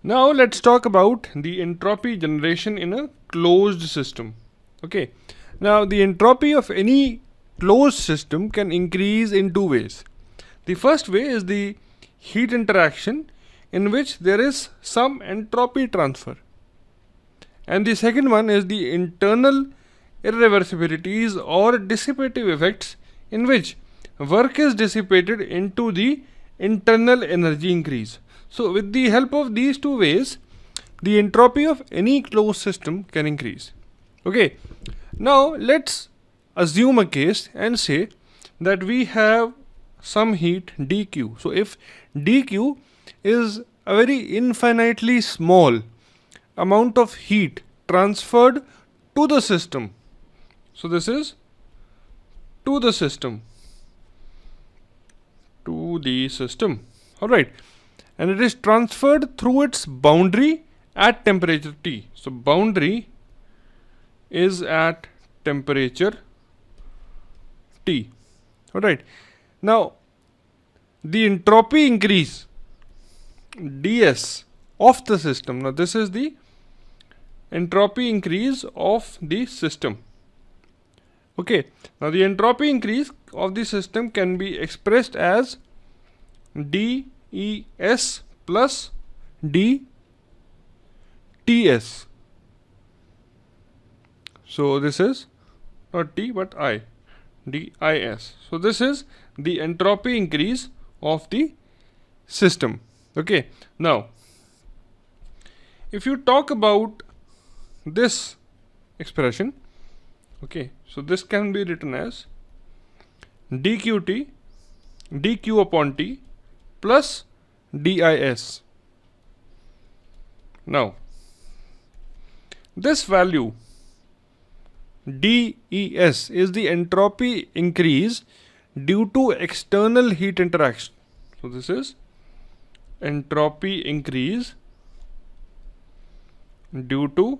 Now let's talk about the entropy generation in a closed system. Okay. Now the entropy of any closed system can increase in two ways. The first way is the heat interaction, in which there is some entropy transfer. And the second one is the internal irreversibilities or dissipative effects, in which work is dissipated into the internal energy increase. So with the help of these two ways, the entropy of any closed system can increase. Okay, now let's assume a case and say that we have some heat dq. So if dq is a very infinitely small amount of heat transferred to the system, so this is to the system, all right, and it is transferred through its boundary at temperature T. So boundary is at temperature T. All right. Now the entropy increase ds of the system. Now this is the entropy increase of the system. Okay. Now the entropy increase of the system can be expressed as dEs plus dTs. So this is not T but I, DIS. So this is the entropy increase of the system. Okay. Now if you talk about this expression, okay, so this can be written as dQt dQ upon T plus DIS. Now this value DES is the entropy increase due to external heat interaction. So this is entropy increase due to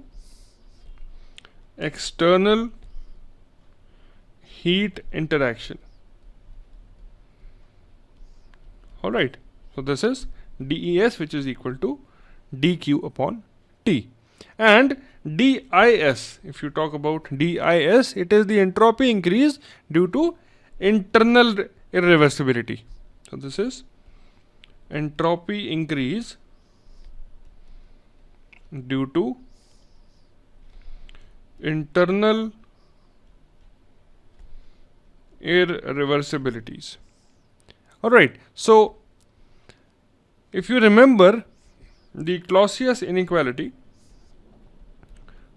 external heat interaction. All right. So this is DES, which is equal to dQ upon T. And DIS, if you talk about DIS, it is the entropy increase due to internal irreversibility. So this is entropy increase due to internal irreversibilities. All right. So if you remember the Clausius inequality,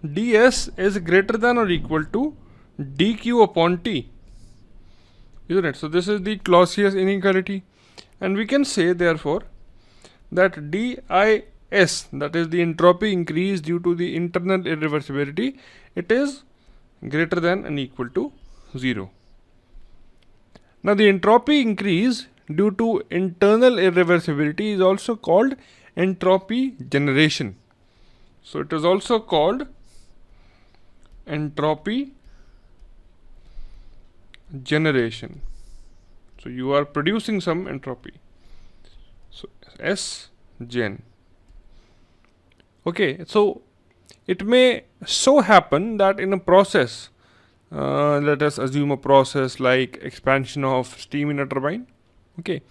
ds is greater than or equal to dq upon t, isn't it? So this is the Clausius inequality, and we can say therefore that dis, that is the entropy increase due to the internal irreversibility, it is greater than and equal to 0. Now the entropy increase due to internal irreversibility is also called entropy generation. So it is also called entropy generation. So you are producing some entropy. So S gen. Okay, so it may so happen that in a process, let us assume a process like expansion of steam in a turbine. Okay,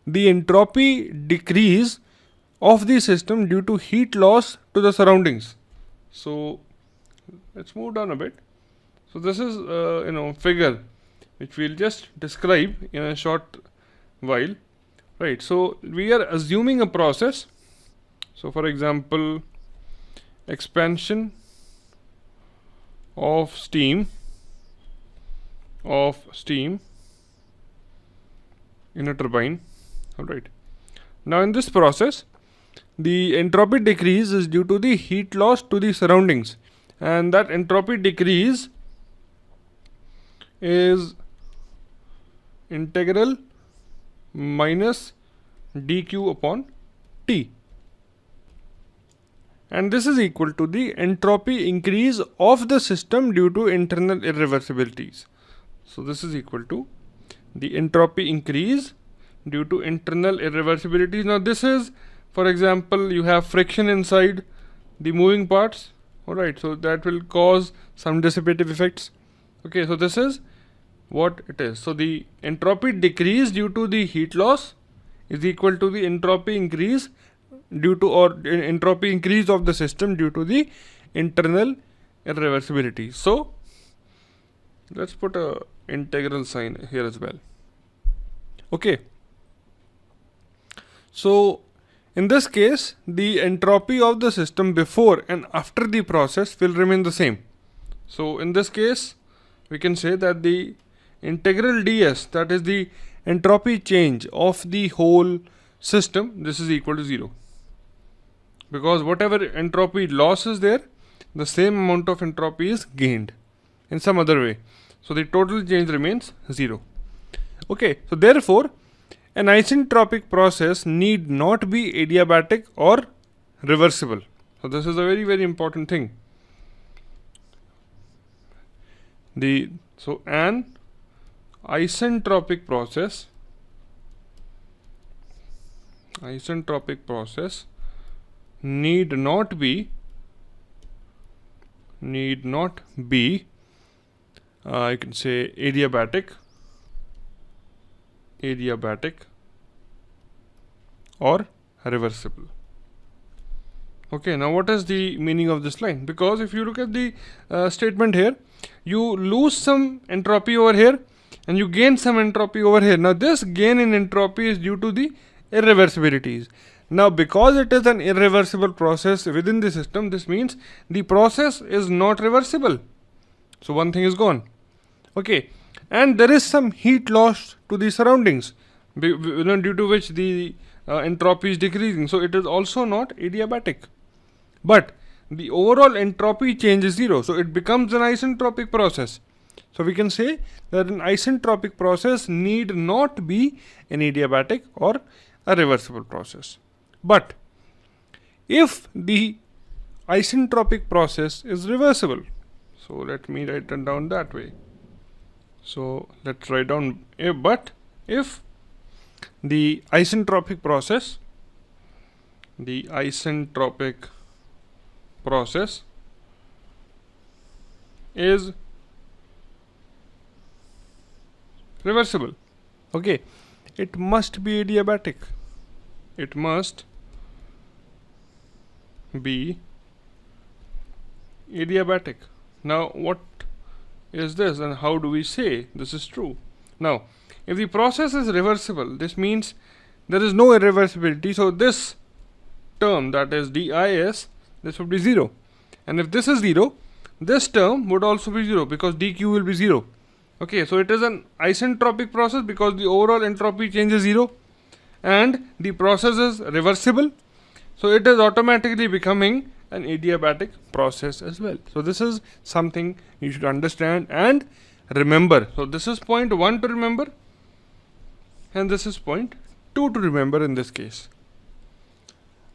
the entropy decrease of the system due to heat loss to the surroundings. So let's move down a bit. So this is figure which we'll just describe in a short while, right? So we are assuming a process. So for example, expansion of steam in a turbine. All right. Now in this process, the entropy decrease is due to the heat loss to the surroundings, and that entropy decrease is integral minus dq upon t, and this is equal to the entropy increase of the system due to internal irreversibilities. So this is equal to the entropy increase due to internal irreversibilities. Now this is for example, you have friction inside the moving parts. Alright, so that will cause some dissipative effects. Okay, so this is what it is. So the entropy decrease due to the heat loss is equal to the entropy increase due to, or entropy increase of the system due to the internal irreversibility. So let's put a integral sign here as well. Okay, so in this case the entropy of the system before and after the process will remain the same. So in this case we can say that the integral ds, that is the entropy change of the whole system, this is equal to 0, because whatever entropy loss is there, the same amount of entropy is gained in some other way. So the total change remains 0. Okay, so therefore an isentropic process need not be adiabatic or reversible. So this is a very, very important thing. So an isentropic process need not be I can say adiabatic or reversible. Okay, now what is the meaning of this line? Because if you look at the statement here, you lose some entropy over here and you gain some entropy over here. Now this gain in entropy is due to the irreversibilities. Now because it is an irreversible process within the system, this means the process is not reversible. So one thing is gone. Okay, and there is some heat loss to the surroundings due to which the entropy is decreasing. So it is also not adiabatic. But the overall entropy change is 0. So it becomes an isentropic process. So we can say that an isentropic process need not be an adiabatic or a reversible process. But if the isentropic process is reversible, so let me write it down that way. So let's write down but if the isentropic process is reversible, okay, it must be adiabatic. It must be adiabatic. Now what is this and how do we say this is true? Now if the process is reversible, this means there is no irreversibility, so this term, that is dis, this would be 0, and if this is 0, this term would also be 0 because dq will be 0. Okay, so it is an isentropic process because the overall entropy change is 0 and the process is reversible, so it is automatically becoming an adiabatic process as well. So this is something you should understand and remember. So this is point 1 to remember and this is point 2 to remember in this case.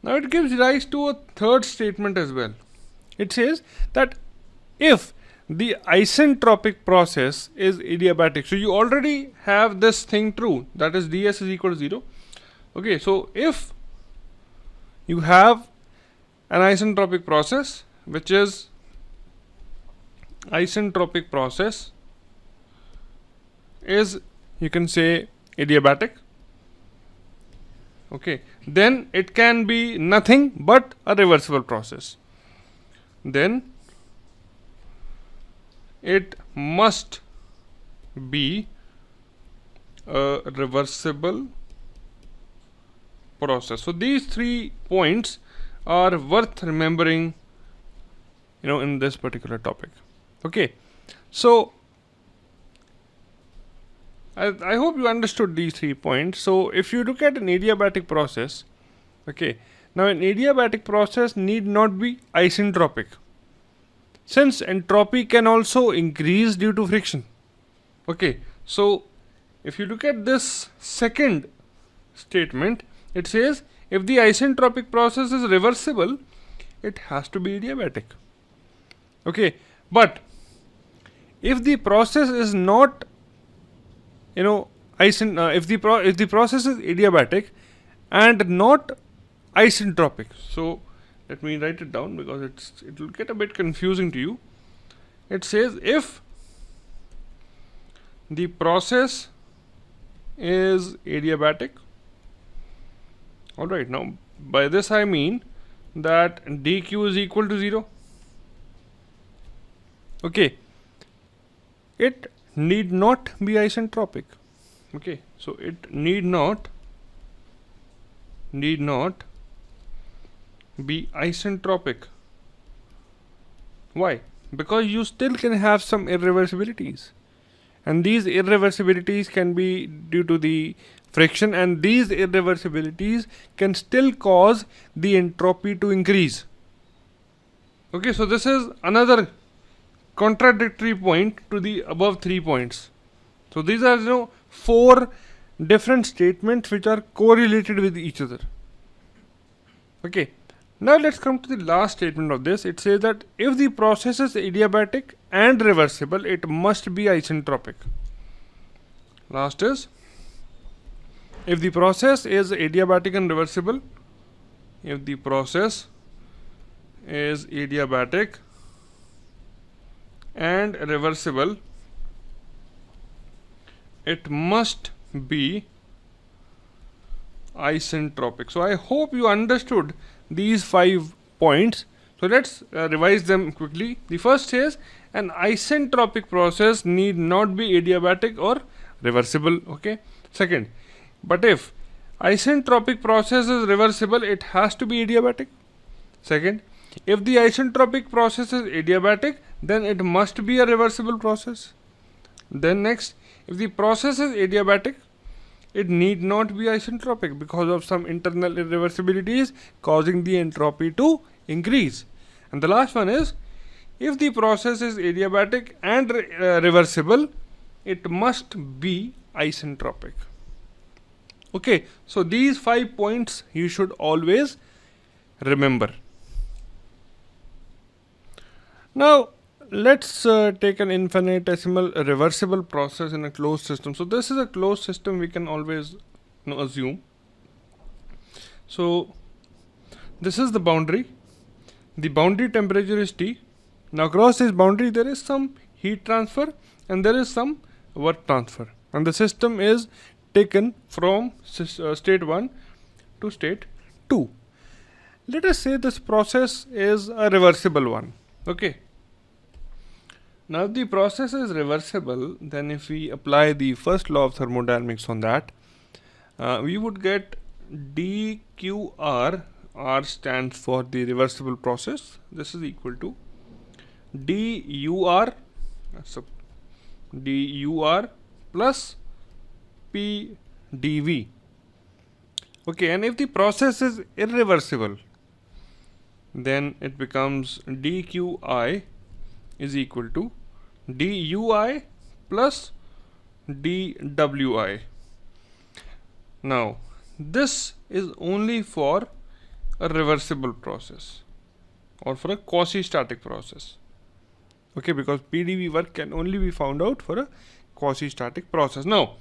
Now it gives rise to a third statement as well. It says that if the isentropic process is adiabatic, so you already have this thing true, that is ds is equal to 0. Okay, so if you have an isentropic process, which is isentropic process is, you can say, adiabatic, okay, then it can be nothing but a reversible process. Then it must be a reversible process. So these 3 points are worth remembering, in this particular topic. Okay, so I hope you understood these 3 points. So if you look at an adiabatic process, okay, now an adiabatic process need not be isentropic, since entropy can also increase due to friction. Okay, so if you look at this second statement, it says if the isentropic process is reversible, it has to be adiabatic. Okay, but if the process is not, if the process is adiabatic and not isentropic. So let me write it down because it will get a bit confusing to you. It says if the process is adiabatic. Alright, now by this I mean that dq is equal to 0. Okay, it need not be isentropic. Okay, so it need not be isentropic. Why? Because you still can have some irreversibilities, and these irreversibilities can be due to the friction, and these irreversibilities can still cause the entropy to increase. Okay, so this is another contradictory point to the above 3 points. So these are 4 different statements which are correlated with each other. Okay, now let's come to the last statement of this. It says that if the process is adiabatic and reversible, it must be isentropic. Last is, if the process is adiabatic and reversible, if the process is adiabatic and reversible, it must be isentropic. So I hope you understood these 5 points. So let's revise them quickly. The first is, an isentropic process need not be adiabatic or reversible. Okay. Second, but if isentropic process is reversible, it has to be adiabatic. Second, if the isentropic process is adiabatic, then it must be a reversible process. Then next, if the process is adiabatic, it need not be isentropic because of some internal irreversibilities causing the entropy to increase. And the last one is, if the process is adiabatic and reversible, it must be isentropic. Okay, so these 5 points you should always remember. Now let's take an infinitesimal reversible process in a closed system. So this is a closed system, we can always assume. So this is the boundary. The boundary temperature is T. Now across this boundary there is some heat transfer and there is some work transfer, and the system is taken from state 1 to state 2. Let us say this process is a reversible one. Okay. Now if the process is reversible, then if we apply the first law of thermodynamics on that, we would get dqr. R stands for the reversible process. This is equal to dur, so dur plus p dv. Okay, and if the process is irreversible, then it becomes dqi is equal to dui plus dwi. Now this is only for a reversible process or for a quasi-static process. Okay, because PdV work can only be found out for a quasi-static process. Now,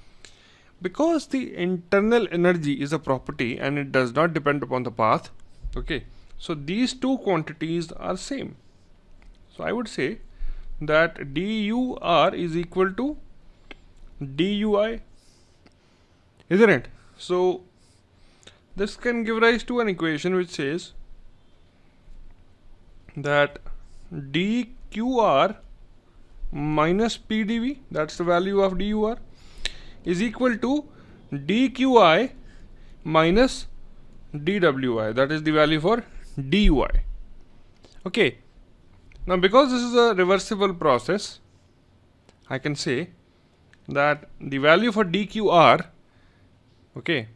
because the internal energy is a property and it does not depend upon the path, okay, so these two quantities are same. So I would say that dur is equal to dui, isn't it? So this can give rise to an equation which says that dqr minus pdv, that's the value of dur, is equal to dqi minus dwi, that is the value for dui. Okay, now because this is a reversible process, I can say that the value for dqr, okay,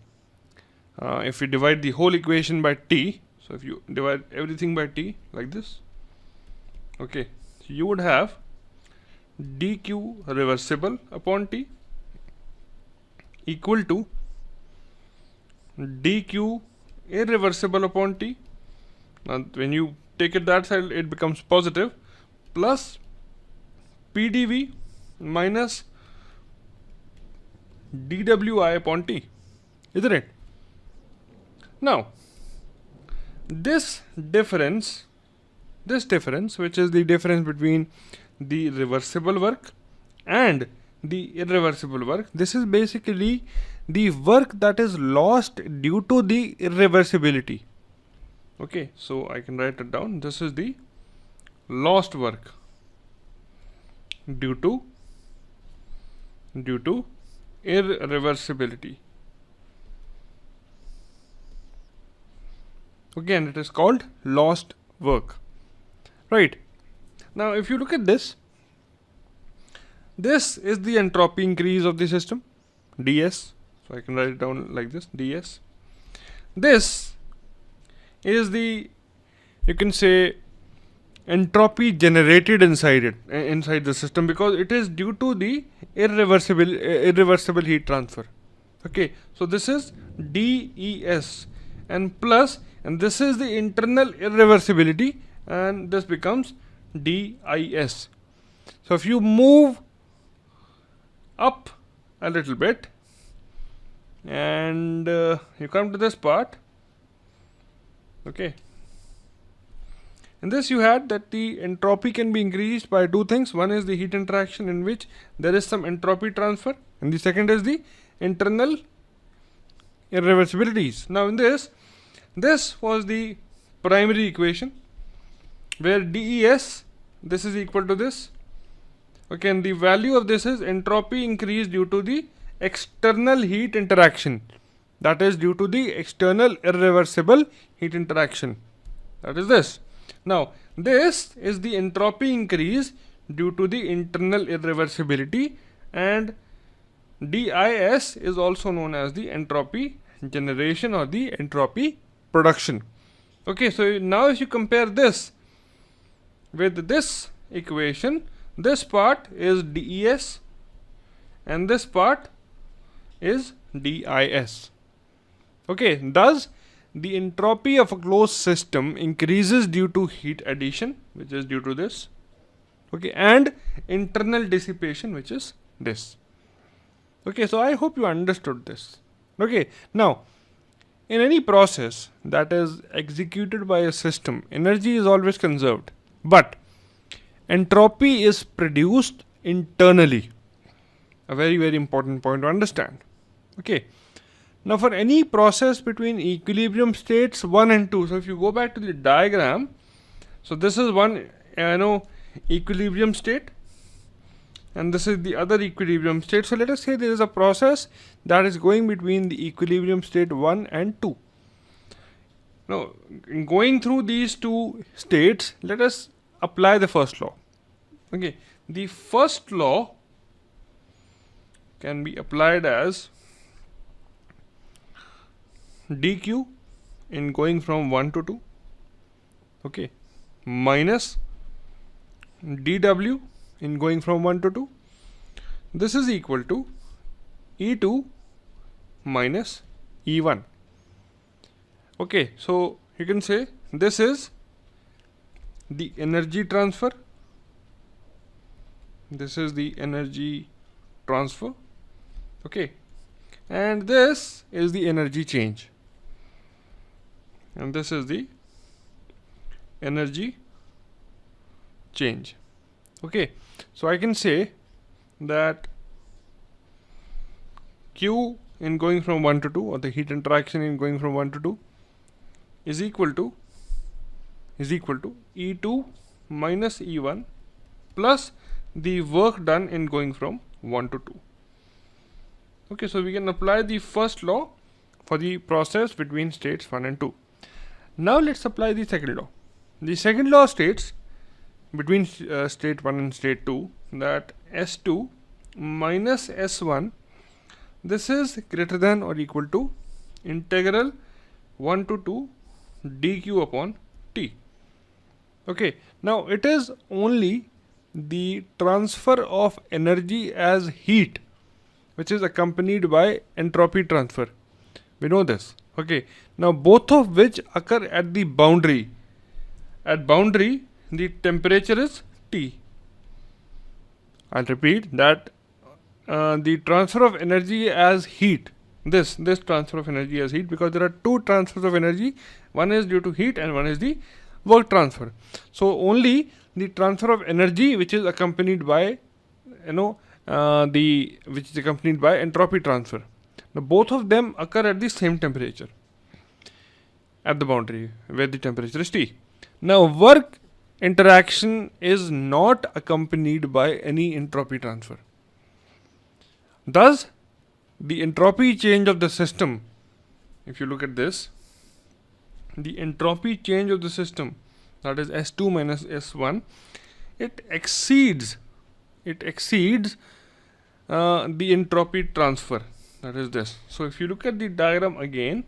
if we divide the whole equation by t, so if you divide everything by t like this, okay, so you would have dq reversible upon t equal to dq irreversible upon t. Now when you take it that side, it becomes positive, plus pdv minus dwi upon t, isn't it? Now this difference, which is the difference between the reversible work and the irreversible work, this is basically the work that is lost due to the irreversibility. Okay, so I can write it down. This is the lost work due to irreversibility. Again, it is called lost work. Right. Now, if you look at this, this is the entropy increase of the system, ds. So I can write it down like this, ds. This is the, you can say, entropy generated inside the system, because it is due to the irreversible heat transfer. Okay, so this is des and plus, and this is the internal irreversibility, and this becomes dis. So if you move up a little bit and you come to this part, okay, in this you had that the entropy can be increased by two things. One is the heat interaction, in which there is some entropy transfer, and the second is the internal irreversibilities. Now in this was the primary equation, where des, this is equal to this. Okay, and the value of this is entropy increase due to the external heat interaction, that is due to the external irreversible heat interaction, that is this. Now this is the entropy increase due to the internal irreversibility, and dis is also known as the entropy generation or the entropy production. Okay, so now if you compare this with this equation, this part is des and this part is dis. Okay, thus the entropy of a closed system increases due to heat addition, which is due to this, okay, and internal dissipation, which is this. Okay, so I hope you understood this. Okay, now in any process that is executed by a system, energy is always conserved, but entropy is produced internally. A very, very important point to understand. Okay, now for any process between equilibrium states 1 and 2, so if you go back to the diagram, so this is one equilibrium state, and this is the other equilibrium state. So let us say there is a process that is going between the equilibrium state 1 and 2. Now, in going through these two states, let us apply the first law. Okay, the first law can be applied as dq in going from 1 to 2, okay, minus dw in going from 1 to 2. This is equal to E2 minus E1. Okay, so you can say this is the energy transfer. This is the energy transfer. Okay, and this is the energy change. And this is the energy change. Okay, so I can say that Q in going from 1 to 2, or the heat interaction in going from 1 to 2, is equal to E2 minus E1 plus the work done in going from 1 to 2. Okay, so we can apply the first law for the process between states 1 and 2. Now let's apply the second law. The second law states between state 1 and state 2 that S2 minus S1, this is greater than or equal to integral 1 to 2 dq upon T. Okay, now it is only the transfer of energy as heat which is accompanied by entropy transfer. We know this. Okay, now both of which occur at the boundary. At boundary, the temperature is T. I'll repeat that the transfer of energy as heat, this transfer of energy as heat, because there are two transfers of energy. One is due to heat and one is the work transfer. So only the transfer of energy which is accompanied by which is accompanied by entropy transfer. Now both of them occur at the same temperature at the boundary where the temperature is T. Now work interaction is not accompanied by any entropy transfer. Thus the entropy change of the system, if you look at this, the entropy change of the system, that is S2 minus S1, it exceeds the entropy transfer, that is this. So if you look at the diagram again,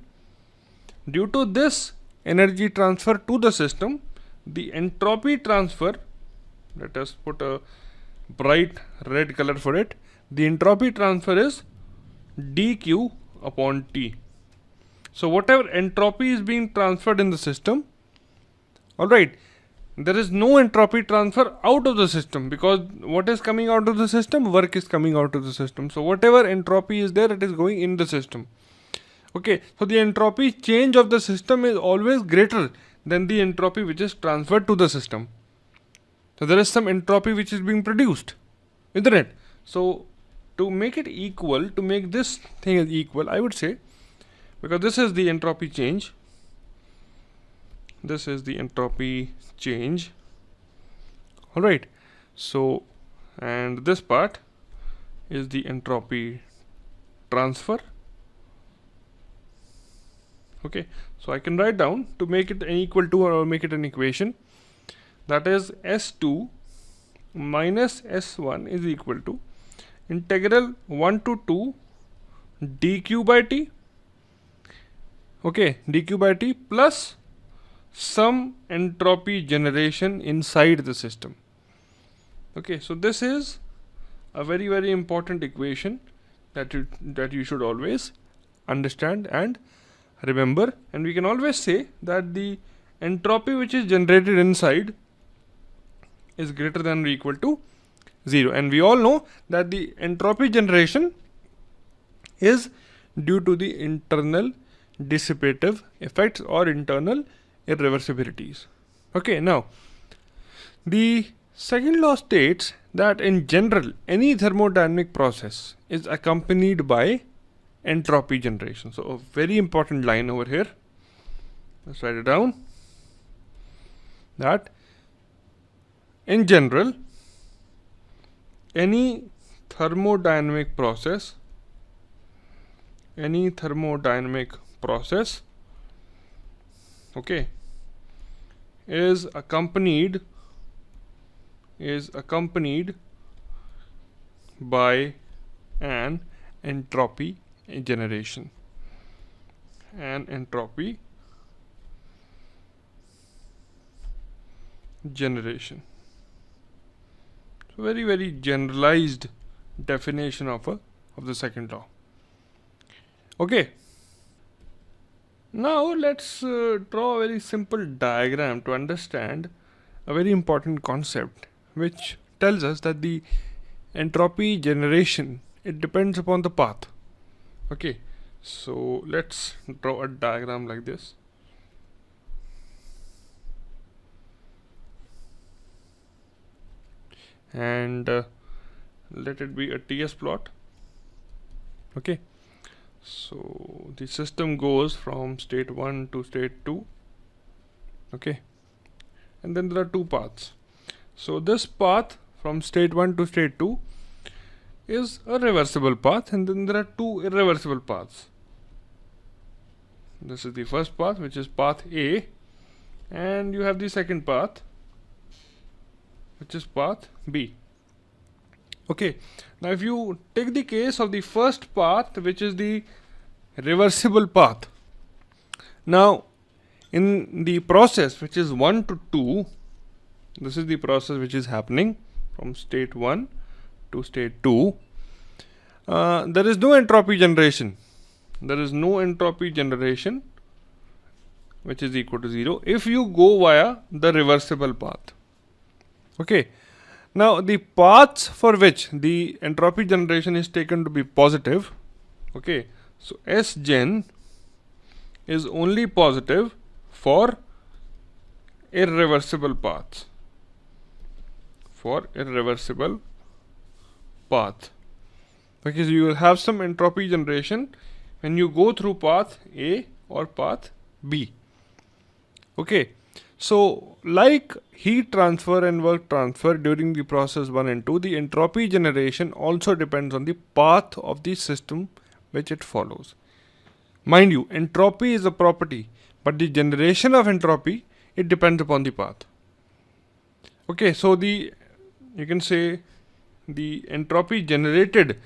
due to this energy transfer to the system, the entropy transfer, let us put a bright red color for it, the entropy transfer is dq upon T. So whatever entropy is being transferred in the system, alright, there is no entropy transfer out of the system, because what is coming out of the system? Work is coming out of the system. So whatever entropy is there, it is going in the system. Okay, so the entropy change of the system is always greater than the entropy which is transferred to the system. So there is some entropy which is being produced, isn't it? So to make it equal, to make this thing equal, I would say, because this is the entropy change, this is the entropy change, alright. So and this part is the entropy transfer. Okay, so I can write down, to make it an equal to or make it an equation, that is S2 minus S1 is equal to integral 1 to 2 dq by T, okay, dq by T plus some entropy generation inside the system. Okay, so this is a very important equation that you should always understand and remember, and we can always say that the entropy which is generated inside is greater than or equal to 0, and we all know that the entropy generation is due to the internal dissipative effects or internal irreversibilities. Okay, now the second law states that in general any thermodynamic process is accompanied by entropy generation. So a very important line over here, let's write it down, that in general any thermodynamic process okay, is accompanied by an entropy generation. So very generalized definition of the second law. Okay, now let's draw a very simple diagram to understand a very important concept, which tells us that the entropy generation, it depends upon the path. Okay, so let's draw a diagram like this. And let it be a TS plot. Okay, so the system goes from state 1 to state 2. Okay, and then there are two paths. So this path from state 1 to state 2 is a reversible path, and then there are two irreversible paths. This is the first path, which is path A, and you have the second path, which is path B. Okay, now if you take the case of the first path, which is the reversible path, now in the process which is 1 to 2, this is the process which is happening from state 1 to state 2, there is no entropy generation. There is no entropy generation which is equal to 0 if you go via the reversible path. Okay, now the paths for which the entropy generation is taken to be positive, okay, so S gen is only positive for irreversible paths. Because you will have some entropy generation when you go through path A or path B. Okay, so like heat transfer and work transfer during the process 1 and 2, the entropy generation also depends on the path of the system which it follows. Mind you, entropy is a property, but the generation of entropy, it depends upon the path. Okay, so you can say the entropy generated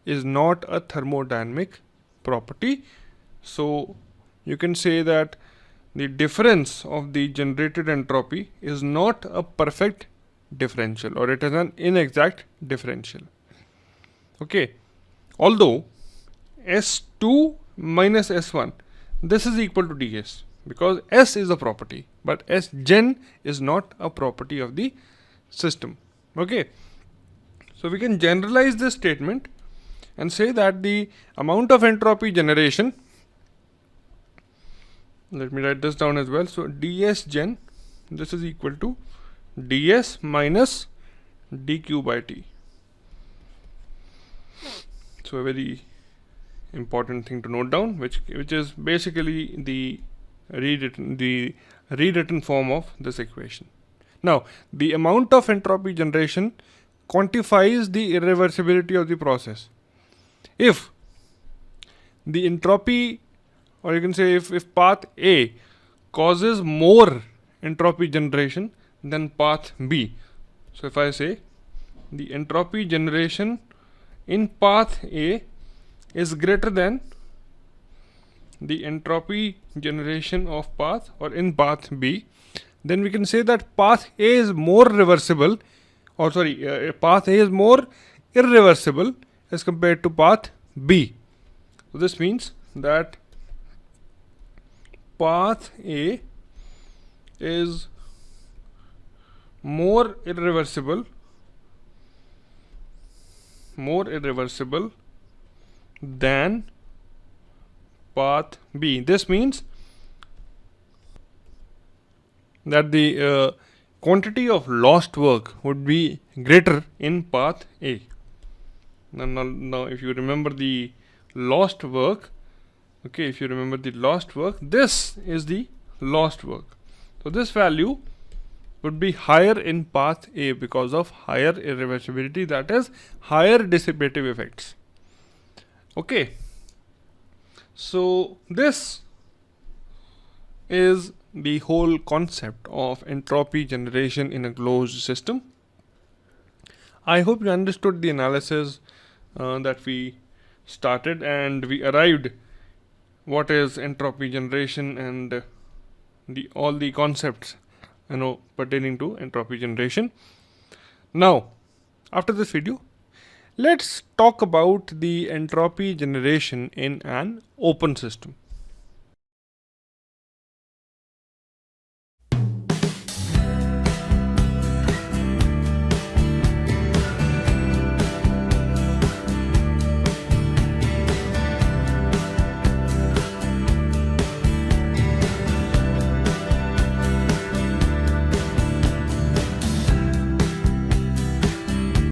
is not a thermodynamic property. So you can say that the difference of the generated entropy is not a perfect differential, or it is an inexact differential. Okay, although S2 minus S1, this is equal to ds, because S is a property, but S gen is not a property of the system. Okay, so we can generalize this statement and say that the amount of entropy generation, let me write this down as well. So ds gen, this is equal to ds minus dq by t. So a very important thing to note down, which is basically the rewritten form of this equation. Now, the amount of entropy generation quantifies the irreversibility of the process. If the entropy, or you can say if path A causes more entropy generation than path B, so if I say the entropy generation in path A is greater than the entropy generation of path or in path B, then we can say that path A is more reversible, or path A is more irreversible as compared to path B. So this means that path A is more irreversible than path B. This means that the quantity of lost work would be greater in path A. Now if you remember the lost work, okay, this is the lost work. So this value would be higher in path A because of higher irreversibility, that is higher dissipative effects. Okay, so this is the whole concept of entropy generation in a closed system. I hope you understood the analysis that we started, and we arrived what is entropy generation and all the concepts pertaining to entropy generation. Now, after this video, let's talk about the entropy generation in an open system.